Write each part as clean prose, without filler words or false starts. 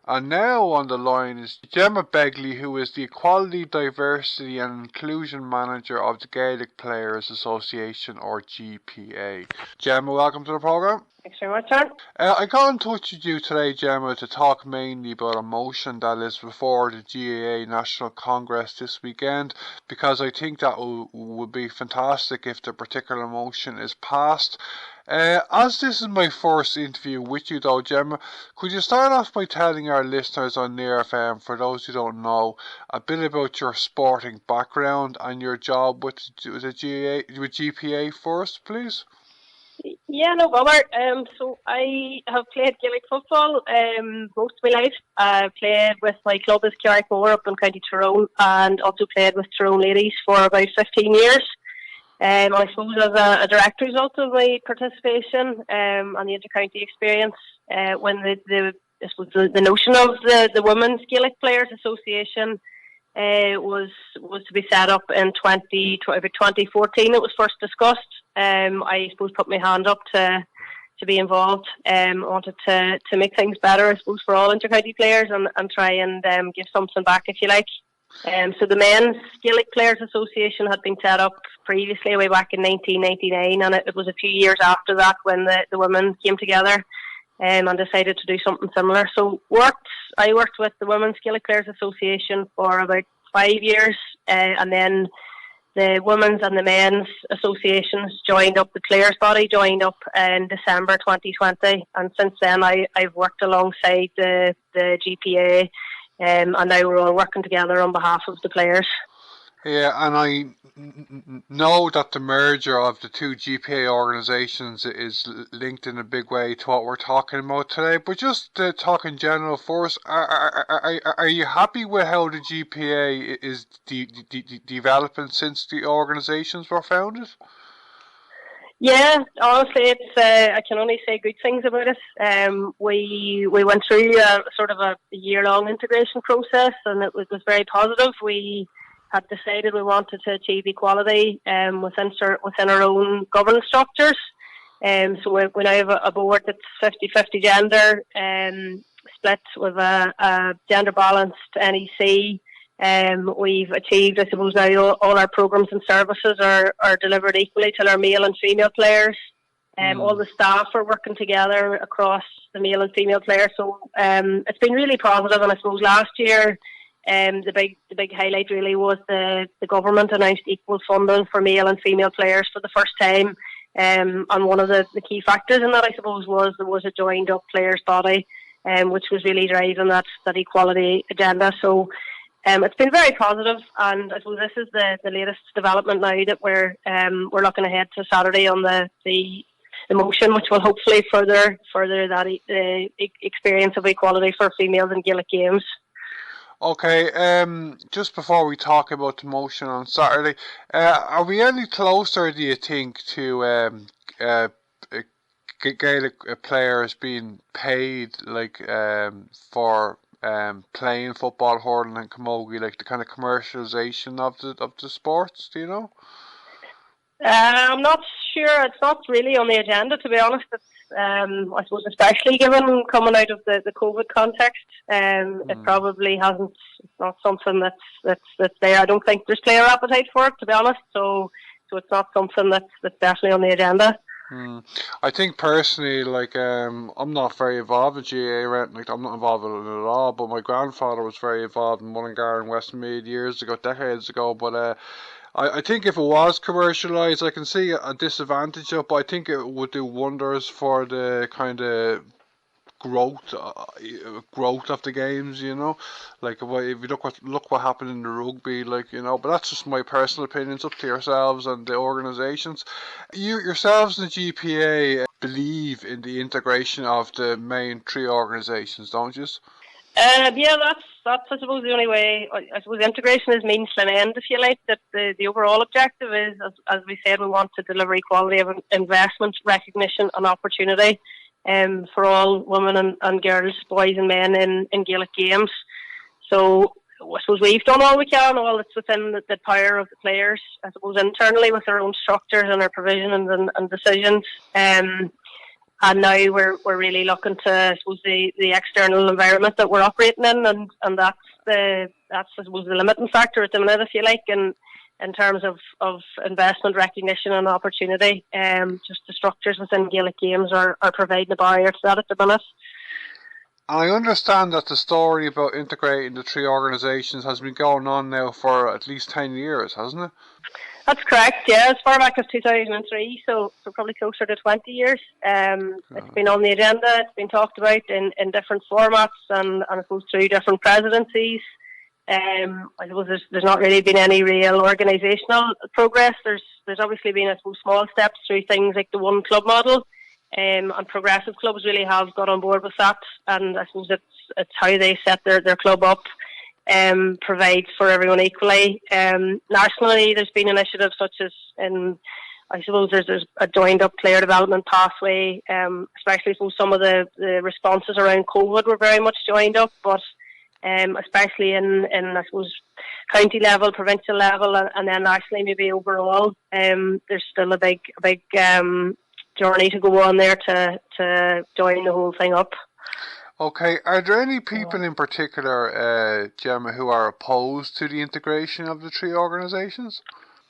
And now on the line is Gemma Begley, who is the Equality, Diversity and Inclusion Manager of the Gaelic Players Association, or GPA. Gemma, welcome to the programme. Thanks very much, Aaron. I got in touch with you today, Gemma, to talk mainly about a motion that is before the GAA National Congress this weekend, because I think that would be fantastic if the particular motion is passed. As this is my first interview with you though, Gemma, could you start off by telling our listeners on Near FM, for those who don't know, a bit about your sporting background and your job with GPA first, please? Yeah, no bother. So I have played Gaelic football most of my life. I played with my club as Carrickmore up in County Tyrone, and also played with Tyrone Ladies for about 15 years. I suppose as a direct result of my participation and the inter-county experience, when the notion of the Women's Gaelic Players Association was to be set up in 2014. It was first discussed. I suppose put my hand up to be involved. Wanted to make things better, I suppose, for all inter-county players and try and give something back, if you like. So the Men's Gaelic Players Association had been set up previously, way back in 1999, and it was a few years after that when the women came together and decided to do something similar. So I worked with the Women's Gaelic Players Association for about 5 years, and then the Women's and the Men's Associations joined up, the players' body joined up in December 2020, and since then I've worked alongside the GPA, and now we're all working together on behalf of the players. Yeah, and I know that the merger of the two GPA organisations is linked in a big way to what we're talking about today. But just talk in general first, are you happy with how the GPA is developing since the organisations were founded? Yeah, honestly, it's I can only say good things about it. We went through sort of a year-long integration process, and it was very positive. We had decided we wanted to achieve equality within our own governance structures. So we now have a board that's 50-50 gender, split with a gender-balanced NEC. We've achieved, I suppose, now all our programmes and services are delivered equally to our male and female players. All the staff are working together across the male and female players. So it's been really positive, and I suppose last year the big highlight really was the government announced equal funding for male and female players for the first time. And one of the key factors in that, I suppose, was there was a joined up players body, which was really driving that equality agenda. So it's been very positive, and I suppose this is the latest development now that we're looking ahead to Saturday on the motion, which will hopefully further that experience of equality for females in Gaelic games. Okay, just before we talk about the motion on Saturday, are we any closer, do you think, to Gaelic players being paid for playing football, hurling and camogie, like the kind of commercialisation of the sports, do you know? I'm not sure. It's not really on the agenda, to be honest. It's, I suppose, especially given coming out of the COVID context, it probably hasn't. It's not something that's there. I don't think there's player appetite for it, to be honest. So it's not something that's definitely on the agenda. I think personally, I'm not very involved in GAA, right? I'm not involved in it at all. But my grandfather was very involved in Mullingar and Westmeath decades ago. But I think if it was commercialised, I can see a disadvantage of it, but I think it would do wonders for the kind of growth of the games, you know. Like if you look what happened in the rugby, but that's just my personal opinion. It's up to yourselves and the organisations. You yourselves and the GPA believe in the integration of the main three organisations, don't you? Yeah, that's I suppose the only way. I suppose integration is means to an end, if you like. That the overall objective is, as we said, we want to deliver equality of investment, recognition and opportunity for all women and girls, boys and men in Gaelic games. So I suppose we've done all we can, all that's within the power of the players, I suppose, internally with our own structures and our provisions and decisions. and now we're really looking to, I suppose, the external environment that we're operating in, and that's I suppose, the limiting factor at the minute, if you like, in terms of investment, recognition and opportunity. Just the structures within Gaelic games are providing a barrier to that at the minute. I understand that the story about integrating the three organisations has been going on now for at least 10 years, hasn't it? That's correct, yeah. As far back as 2003, so probably closer to 20 years. It's been on the agenda, it's been talked about in different formats and I suppose through different presidencies. I suppose there's not really been any real organisational progress. There's obviously been, I suppose, small steps through things like the one club model. And progressive clubs really have got on board with that, and I suppose it's how they set their club up, provide for everyone equally. Nationally, there's been initiatives such as I suppose there's a joined up player development pathway, especially for some of the responses around COVID were very much joined up, but especially in I suppose county level, provincial level, and then nationally maybe overall, there's still a big journey to go on there to join the whole thing up. Okay, are there any people in particular, Gemma, who are opposed to the integration of the three organisations?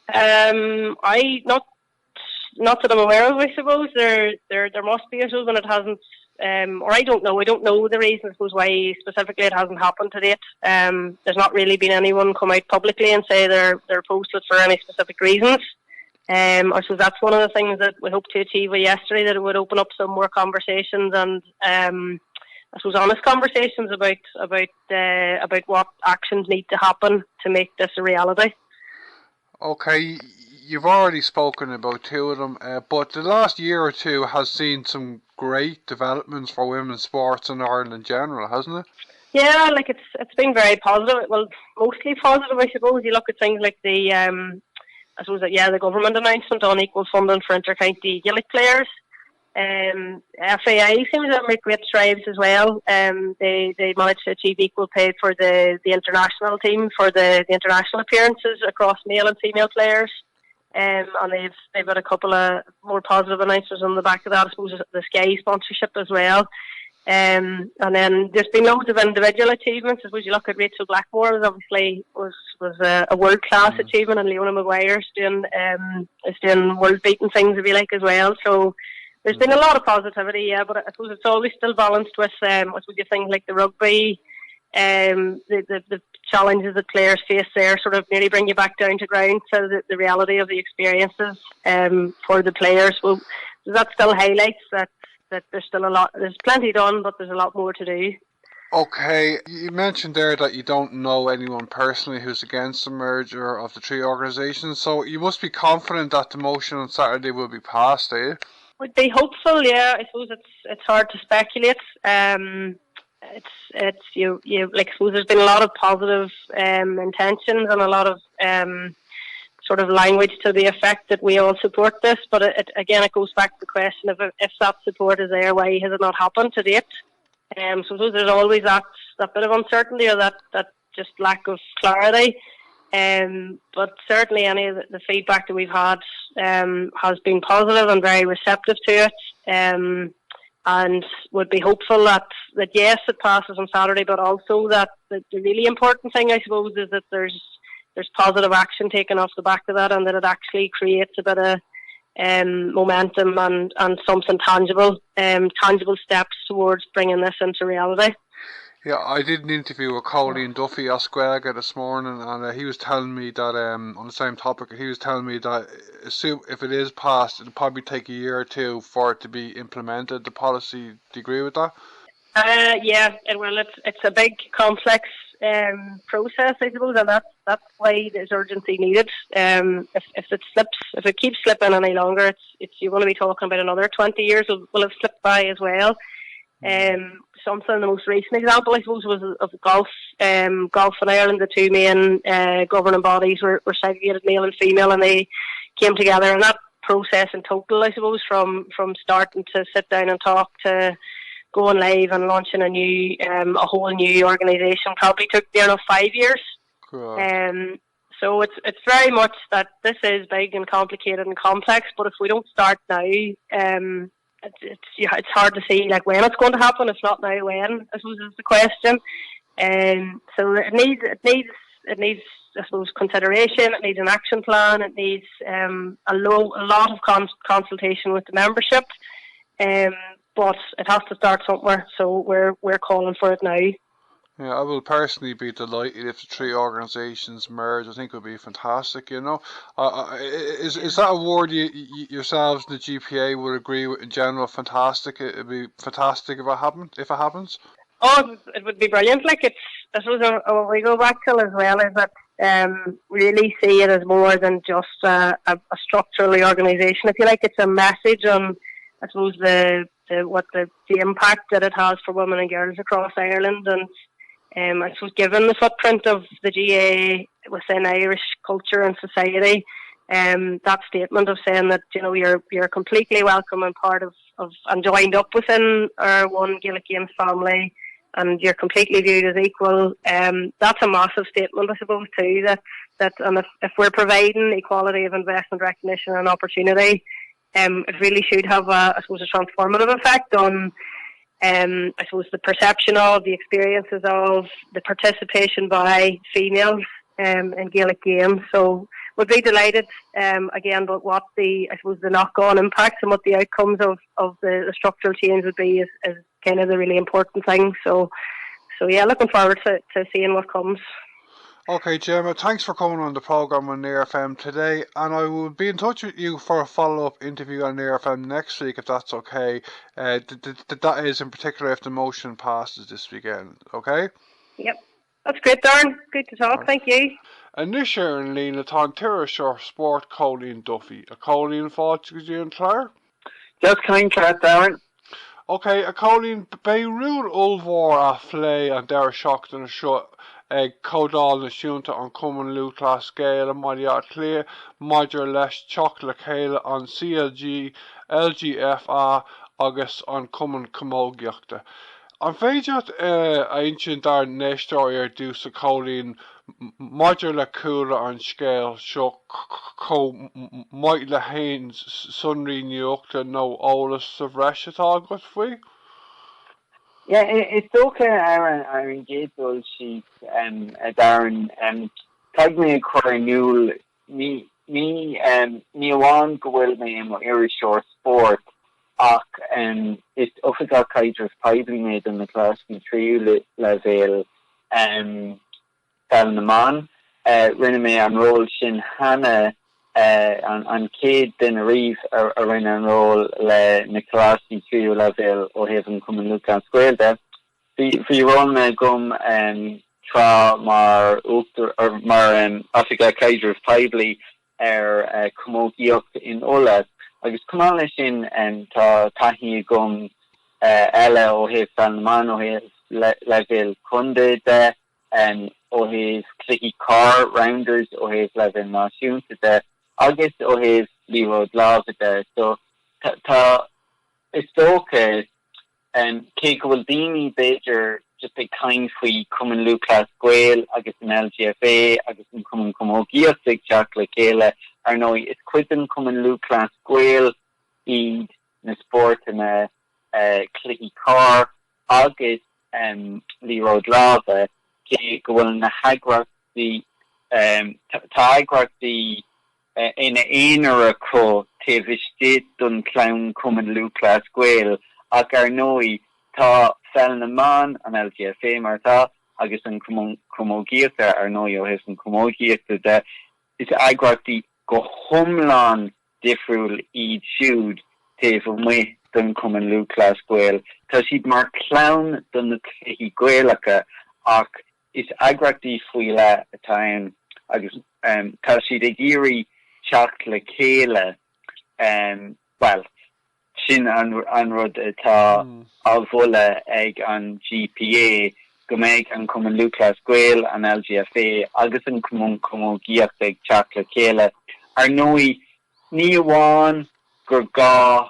I not that I'm aware of. I suppose there must be, I suppose, when it hasn't. Or I don't know. I don't know the reason, I suppose, why specifically it hasn't happened to date. There's not really been anyone come out publicly and say they're opposed to it for any specific reasons. I suppose that's one of the things that we hope to achieve with yesterday, that it would open up some more conversations and I suppose honest conversations about what actions need to happen to make this a reality. Okay, you've already spoken about two of them, but the last year or two has seen some great developments for women's sports in Ireland in general, hasn't it? Yeah, like it's been very positive. Well, mostly positive, I suppose. You look at things like the the government announcement on equal funding for inter-county Gaelic players. FAI seems to make great strides as well. They managed to achieve equal pay for the international team for the international appearances across male and female players. And they've got a couple of more positive announcements on the back of that. I suppose the Sky sponsorship as well. And then there's been loads of individual achievements. I suppose you look at Rachel Blackmore, was a world class achievement, and Leona Maguire is doing world beating things, if you like, as well. So there's been a lot of positivity, yeah, but I suppose it's always still balanced with things like the rugby, the challenges that players face there sort of nearly bring you back down to ground. So the reality of the experiences for the players, well, that still highlights that there's still there's plenty done, but there's a lot more to do. Okay, you mentioned there that you don't know anyone personally who's against the merger of the three organisations, so you must be confident that the motion on Saturday will be passed, eh? Would be hopeful, yeah. I suppose it's hard to speculate. It's you like, I suppose there's been a lot of positive intentions and a lot of sort of language to the effect that we all support this, but it goes back to the question of if that support is there, why has it not happened to date? So there's always that bit of uncertainty, or that just lack of clarity. But certainly any of the feedback that we've had has been positive and very receptive to it, and would be hopeful that yes, it passes on Saturday, but also that the really important thing, I suppose, is that there's positive action taken off the back of that, and that it actually creates a bit of momentum and something tangible steps towards bringing this into reality. Yeah, I did an interview with Cóilín Duffy at Gaeilge this morning, and he was telling me that on the same topic, he was telling me that if it is passed, it'll probably take a year or two for it to be implemented, the policy. Do you agree with that? Yeah, well, it's a big, complex process, I suppose, and that's why there's urgency needed. If it keeps slipping any longer, you're going to be talking about another 20 years will have slipped by as well. The most recent example, I suppose, was of golf. Golf in Ireland, the two main governing bodies were segregated, male and female, and they came together. And that process in total, I suppose, from starting to sit down and talk to going live and launching a whole new organisation, probably took near enough 5 years. Cool. So it's very much that this is big and complicated and complex, but if we don't start now, it's hard to see like when it's going to happen. It's not now when, I suppose, is the question. So it needs I suppose consideration. It needs an action plan. It needs a lot of consultation with the membership. But it has to start somewhere. So we're calling for it now. Yeah, I will personally be delighted if the three organisations merge. I think it would be fantastic, you know. Is that a word yourselves, the GPA, would agree with in general? Fantastic. It would be fantastic if it happens. Oh, it would be brilliant. Like I suppose what we go back to as well is that really see it as more than just a structural reorganisation. If you like, it's a message on, I suppose, the impact that it has for women and girls across Ireland, and I suppose given the footprint of the GAA within Irish culture and society, that statement of saying that, you know, you're completely welcome and part of and joined up within our one Gaelic Games family, and you're completely viewed as equal. That's a massive statement, I suppose, too. That and if we're providing equality of investment, recognition, and opportunity, it really should have a transformative effect on, I suppose, the perception of, the experiences of, the participation by females in Gaelic games. So we'd be delighted again, but what the knock-on impacts and what the outcomes of the structural change would be is kind of the really important thing. So yeah, looking forward to seeing what comes. Okay, Gemma, thanks for coming on the programme on Near FM today, and I will be in touch with you for a follow-up interview on Near FM next week, if that's okay. That is in particular if the motion passes this weekend, okay? Yep, that's great, Darren. Good to talk, thank you. And this year in Lína tá Tíreasóir sport Cóilín Duffy. A Cóilín fáilte go dtí an Clare? Just kind chat, Darren. Okay, a Cóilín Beirut Ulvor a Flay and Dara Shocked and a shot Códal na Siúnta an Cumann Lúthchleas Gael Gaeilge le Cóilín an CLG LGFA agus an Cumann Camogie. An féideart aintsin dar neistóir dús a Cóilín Gaeilge le Cóilín an scéal seo có might le hain sunrí nuachta nó ólas sa bhreis atá agat faoi? Yeah, it's okay, Aaron Gatewood, she's Darren, tag me a quarter new, me, one go well me in Irish short sport, it's official Kaiser's Pibly made in the class in Trio level, Salman, rinne me an roll Shin Hannah, an Cade den Reeve rinne an roll le Nicholas Trio level o heaven Cumann Lúthchleas Gael there. Fi ron me gum tra mar Oakter or mar Africa Kaiser's Pibly Camogie in Olas. Agus Cumann sin ta tahi gum ella o hev Salman o hev level Kunde de o hev clicky car rounders o hev level Masiún de August o hev Raidió de so ta it's okay ke Gwaldini Bajer just a kind fui Cumann Lúthchleas Gael agus an LGFA agus an Cumann Camogie Association le Gaeilge it's quitting Cumann Lúthchleas Gael in the sport in a clicky car agus Raidió ke gwil na hagrach the ta the in a co te vistate dun clown Cumann Lúthchleas Gael ag ta fel na man an LGFA marta agus an Camogie o hes an Camogie de is agrach the go humlan difriúil iad siúd te me dun Cumann Lúthchleas Gael ta siad mar clown dun na clicky Gaelacha ach is agrachtaí faoi le atá agus tá siad ag iarraidh teach le chéile well sin an rud atá almhola ag an GPA go méid an Cumann Lúthchleas Gael an LGFA agus an Cumann Camogie ag teach le chéile ar ní amháin gur gá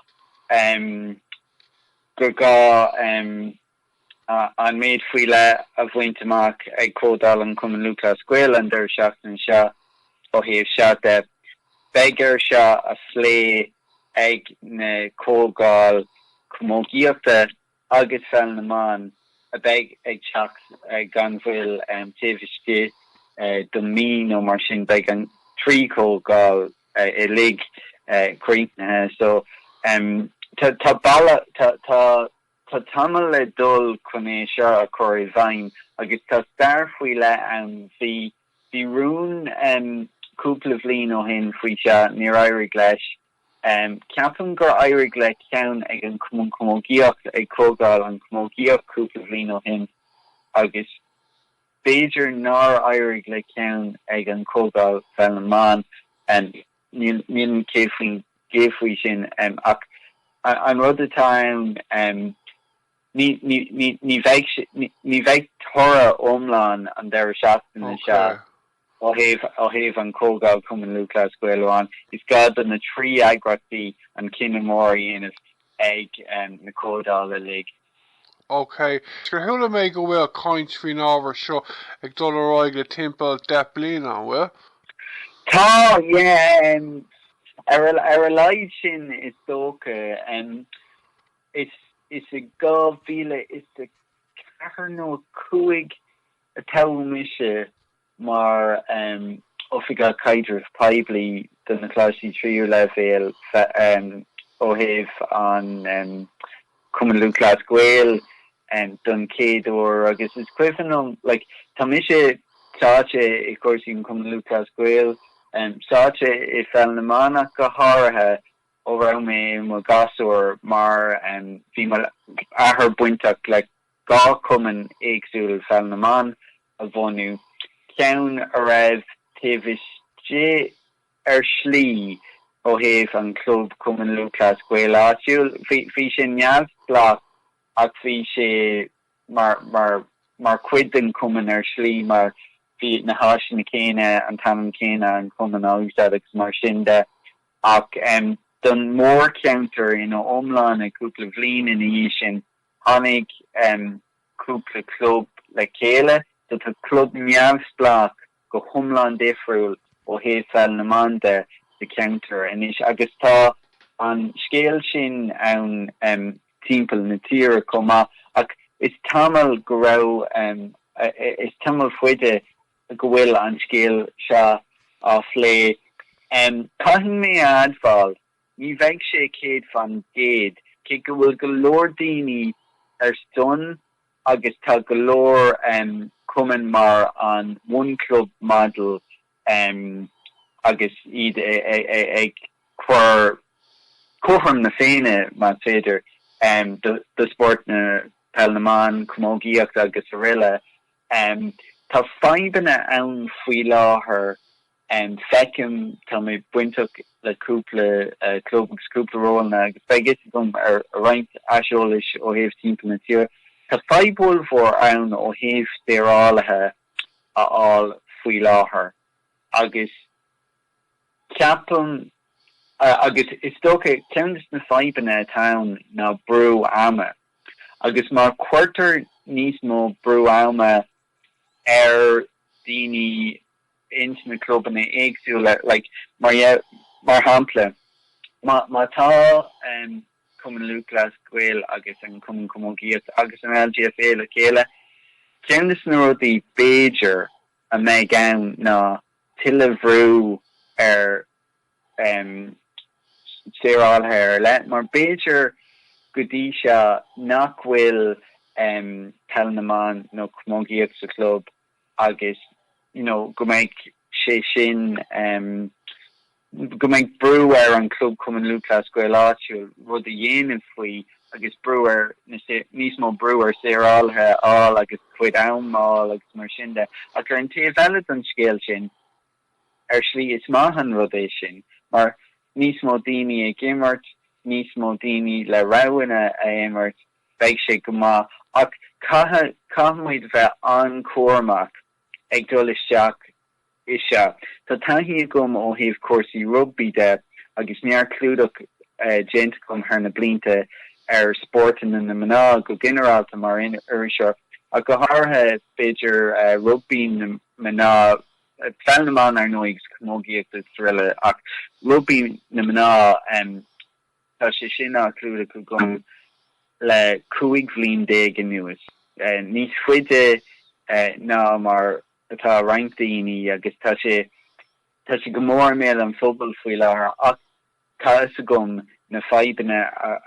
an méid faoi le a bhaintach ag Códal an Cumann Lúthchleas Gael an der seachtain seo ó thaobh seo de begar seo a phlé ag na cógáil Camogie agus fel na man a beg ag chach ganfuil teviske do mí no mar sin beg an tríco gal e lig creep so ta bala ta tamil le dul kunné a choir vain agus ta starfuile the rún cúpla bhlín ó hin faoi se ní Gaeilge leis ceapan gur Gaeilge le ceann ag an Camogiacht ag cógáil an Camogiacht cúpla bhlín ó hin agus Beiidir ná Gaeilge le ceann ag an cógáil fel an man níl céfaoi sin ach an rud atá ní bheith thora ómláin an deir seachtain na se ó heh an cógáil Cumann Lúthchleas Gaeilán is gad na trí agrachtaí an cinnamóí inmh ag na códáil le lig. Okay. Gur thula mé go bhfuil caint faoin ábhar seo ag dul aráig le timpeall 10 bliain an bhfuil? Tá, ar a leid sin is dócha is a gá bhíle is a cethar nó cuaig a taimiise mar offiga caidir peibli den na cláí tríú levéil ó heh an Cumann Lúthchleas Gael don céadú agus is cuifannom tá mise sáte I cuasí Cumann Lúthchleas Gael sáte I fel na manach go háirithe ó ra mé mo gasúir mar bhí mar ahar buintach le gá cumann éagsúil fel na man a bhonú ceann a raibh taobhiste ar slí ó heh an club Cumann Lúthchleas Gael áitiúil bhí sé neamh blach ach bhí sé mar cuid den cumann ar slí mar bhí na háisina céine an tanan céine an cumann agus mar sin de ach don mór counter in omláin a cúpla bhlín in í sin tháinig cúpla club le céile dat a club neamhsplach go thumláin difriúil ó hé fel na man de counter and is agus tá an scéal sin an timppel na tíre comma ach is tamil go rah is tamil fuide go bhfuil an scéal se á lé caitheann mé adfáil ní bheith sé céad fan géad cé go bhfuil go leor daoine ar stun agus tá go leor cumann mar an one club model agus iad ag cuairm na féine má féidir do sport na Pelnaman Camogiacht agus a riile tá feibhine ann faoi láthair fecim tá mé buintach le cúpla clubgus cúpla róna agus begus gom ar roinnt aiseolalas ó heh timppla na tíre tá feibhil mhór ann ó heh dérálathe aáil faoi láthair agus ceapan agus is tócha ceannas na feibhine town ná brú ama agus mar cuirtar níos mó brú ama ar daoine int na clubbanna éagsúla mar hampla má tá Cumann Lúthchleas Gael agus an Cumann Camogiacht agus an LGFA le chéile ceannas na rudaí Beiidir a méid ann ná tuile bhrú ar séráilthe le mar Beiidir go dtí se nach bhfuil Pelnaman nó Camogiacht sa club agus go méid sé sin go méid brú ar an club Cumann Lúthchleas Gael áitiúil rud a dhéanamh faoi agus brewer níos mó brewer séráilthe á agus chuid amá agus mar sin de a gur an taobh an scéal sin ar slí is maithan rud é sin mar níos mó daoine ag immert níos mó daoine le rahanna a immert beidh sé go má ach caimuid bheith an cuairmach ag dul isteach is se tá taithí gom ó híh cuasaí rugby de agus near clúdach gent gom ar na blinte ar sportin in na maná go generalta mar in seo a go háthe beidir rugby na maná felnaman ar nóigs Camogiacht riile ach rugby na maná tá sé sin a clúdach go gom le cuaig bhliain déag anuas. Níos fuide ná mar atá roinnt daoine agus tá sé go mór méil an phobal faoi láthair ach tá sa gom na feibanna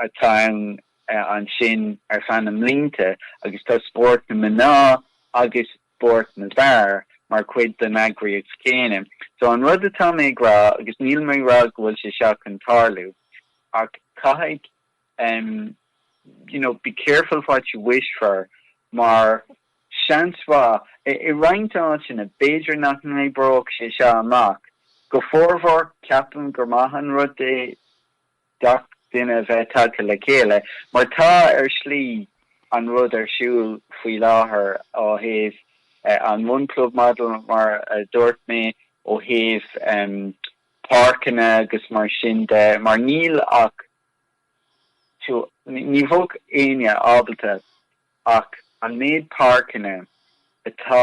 atá an sin ar fan am línte agus tá sport na maná agus sport na bhar mar cuid den agriíocht céine. So an rud atá mé gra agus níl mé ra gohfuil sé seach an tarlú ach caiig be careful what you wish for mar seanswa I roinnt an sin a beidir nach mé brok sé se amach go forhór ceapan gur maithan rud é dach duine bheith tagtha le chéile mar tá ar slí an rud ar siúil faoi láthair ó thaobh an one club model mar dúirt mé ó thaobh páirceanna agus mar sin de mar níl ach ní bhog aine ábalta ach an méid páirceanna atá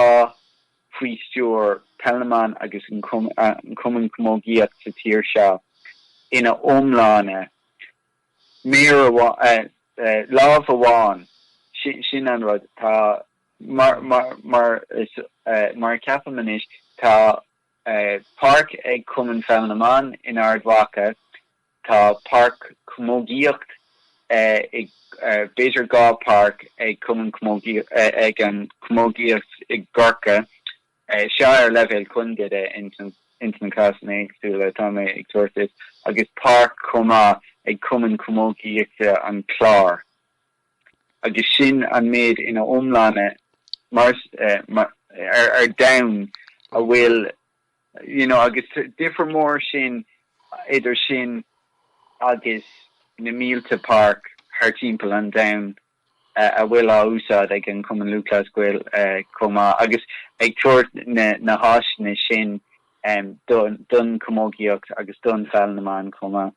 faoi stúr Pelleman agus an Cumann camogie sa tír seo ina omláne mér láh amháin sin an rud tá mar ceapaman is tá park ag Cumann Pelleman in Ardmhacha tá park camogíocht ag beidir gá park ag Cumann camogie ag an camogíocht ag Gorka se ar level chundide in casan éagsúla tá mé ag tuairteas agus park comá ag Cumann camogie an chlár agus sin an méid ina omláne mar ar down a bhfuil agus differ mór sin idir sin agus na mílta park haar timppel an down a bhfuil á úsáid ag an Cumann Lúthchleas Gael comá agus ag tuairt na háisina sin dun camogíocht agus dun Pelleman comá.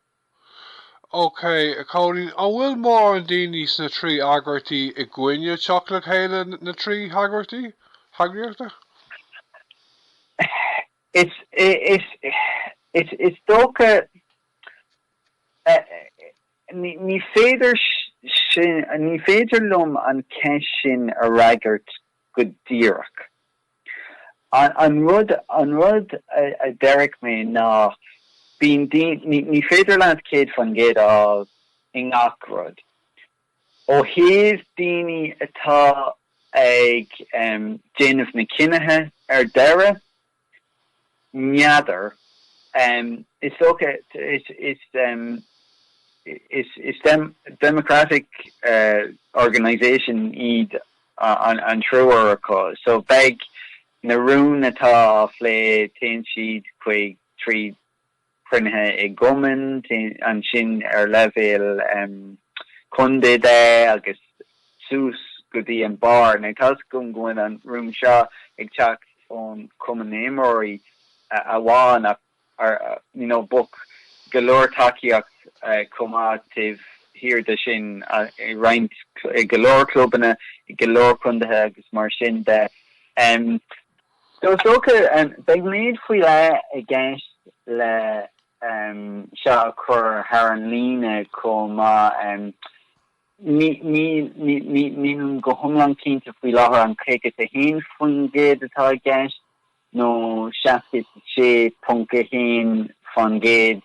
Okay, Cóilín, bhfuil mór an daoine na trí agurtaí i gcuine teach le chéile na trí hagriíochta? It's dócha ní féidir lum an ceis sin a raigart go díreach. An rud a derek mé ná ní féidir leat céad fan géad á in acrod. Ó héamh daoine atá ag déanamh na cinethe ar deire neadar is okay it's democratic organization iad an truer so beg na rún atá flé ten siad chuig trí printhe ag goman an sin ar level chundé de agus sús go dtí an bar na tá gom goin an rúm seo ag teach ón Cumann éimeoirí a bháin ar book galore takeíocht comátiv hir de sin reint galore clubbanna galore chundathe agus mar sin de soke beg méid faoi le a gceist le se a chur haar an líne comá ní go thomlan cínta faoi láthair an chéige a héin faoin géad atá gceist nó 76 punca héin fan géad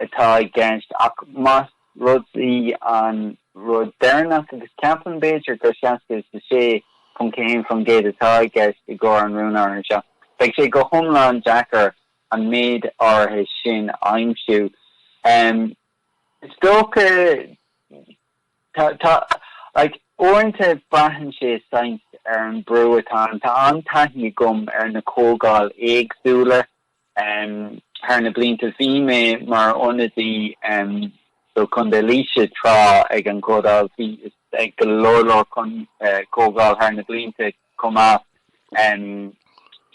atá gceist ach más rudí an rud dénach agus ceapan béidir go 76 punca héin fan géad atá gceist I gcóir an rúnar seo. Beg sé go thomlan Jackar an méid áthe sin aimsiú. Is dócha orinthe brahan sé saint ar an brú atá tá antaithní gom ar na cógáil éagsúla haar na blinta bhí mé mar onadí so chun de líise trá ag an códáil bhí ag go lórlór chun cógáil haar na blinta comá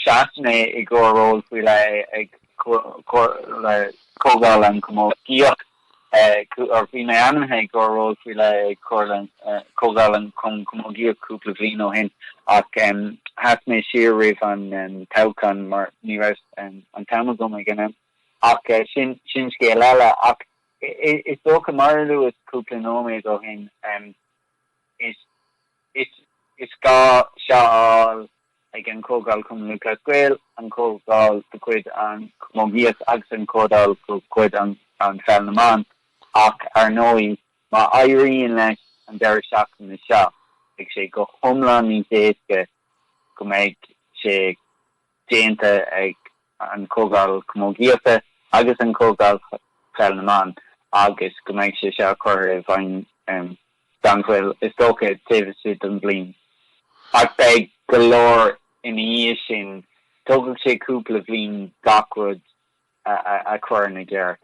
seaachna I gcóróil faoi le ag cógáil an camogíocht or bhí mé anamthe ag gcóróil faoi le cógáil an camogíocht cúpla bhliain ó hin ach has mé siar rih an taucan mar ní raibh an tamagum ag gannam ach sin scéal eile ach is dócha mar luas cúpla nóméid ó hin is ga shawl again Cóilín Lúthchleas Gael and Cóilín the quid and Camogie Association Cóilín quid and Feabhra ar nóim ma Irene leis an deir seach na seo ag sé go thomlan ní déisce go méid sé déanta ag an Cóilín Camogie agus an Cóilín Feabhra agus go méid sé seo chuir bhain danfuil is dócha taobh siad an bblin. Ag beag go leor in sin tugad sé cúpla bblin gacrúd a chuir na gceart.